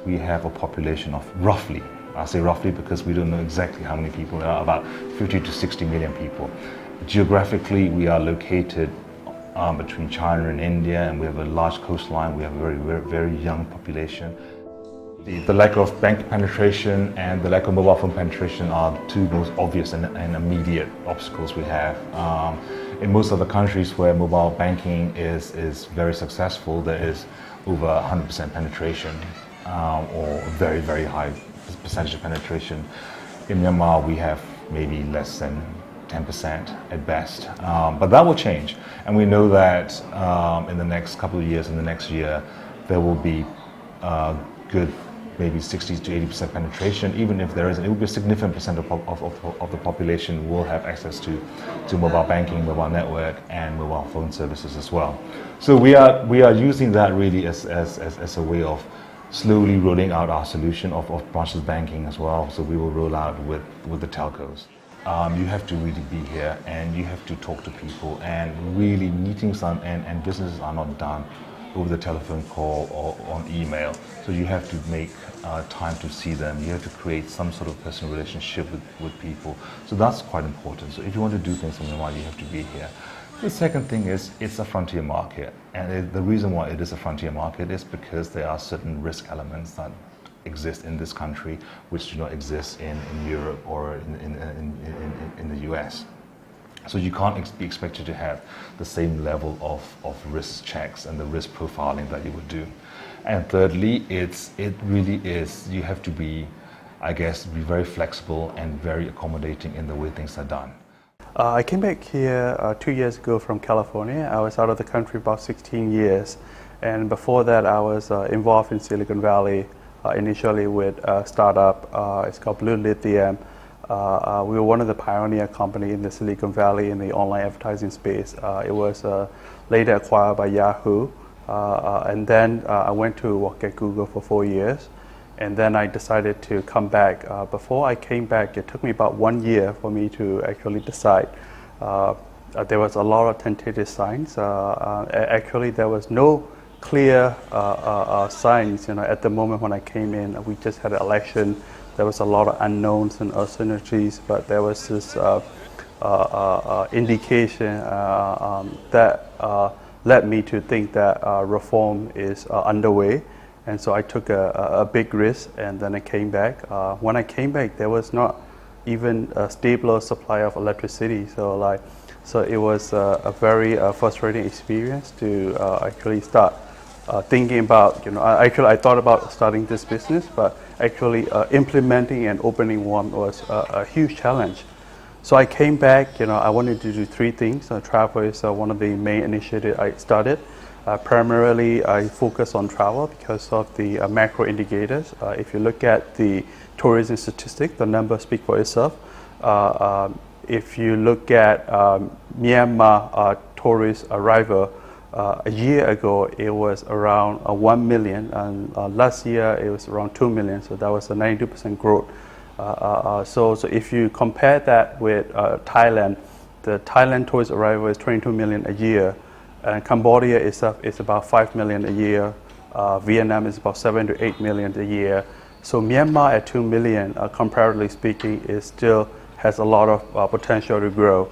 we have a population of roughly, I say roughly because we don't know exactly how many people there are, about 50 to 60 million people. Geographically, we are located between China and India, and we have a large coastline. We have a very young population. The lack of bank penetration and the lack of mobile phone penetration are two most obvious and immediate obstacles we have. In most of the countries where mobile banking is very successful, there is over 100% penetration or very high percentage of penetration. In Myanmar, we have maybe less than 10% at best, but that will change, and we know that in the next couple of years, in the next year, there will be good maybe 60 to 80% penetration. Even if there isn't, it will be a significant percent of the population will have access to mobile banking, mobile network, and mobile phone services as well. So we are using that really as a way of slowly rolling out our solution of branchless banking as well. So we will roll out with the telcos. You have to really be here, and you have to talk to people, and really meetings and businesses are not done over the telephone call or on email. So you have to make time to see them. You have to create some sort of personal relationship with people. So that's quite important. So if you want to do things in Myanmar, you have to be here. The second thing is it's a frontier market, and the reason why it is a frontier market is because there are certain risk elements that exist in this country which do not exist in Europe or in the US. So you can't be expected to have the same level of risk checks and the risk profiling that you would do. And thirdly, it really is, you have to be, I guess, be very flexible and very accommodating in the way things are done. I came back here 2 years ago from California. I was out of the country about 16 years. And before that, I was involved in Silicon Valley, initially with a startup. It's called Blue Lithium. We were one of the pioneer companies in the Silicon Valley in the online advertising space. It was later acquired by Yahoo. And then I went to work at Google for 4 years. And then I decided to come back. Before I came back, it took me about 1 year for me to actually decide. There was a lot of tentative signs. Actually, there was no clear signs. At the moment when I came in, we just had an election. There was a lot of unknowns and uncertainties, but there was this indication that led me to think that reform is underway. And so I took a big risk, and then I came back. When I came back, there was not even a stable supply of electricity. So it was a very frustrating experience to actually start thinking about, I thought about starting this business, but actually implementing and opening one was a huge challenge. So I came back, I wanted to do 3 things. Travel is one of the main initiatives I started. Primarily, I focus on travel because of the macro indicators. If you look at the tourism statistics, the numbers speak for itself. If you look at Myanmar tourist arrival, a year ago it was around 1 million, and last year it was around 2 million, so that was a 92% growth. So if you compare that with Thailand, the Thailand tourist arrival is 22 million a year, and Cambodia is about 5 million a year. Vietnam is about 7 to 8 million a year. So Myanmar at 2 million, comparatively speaking, is still has a lot of potential to grow.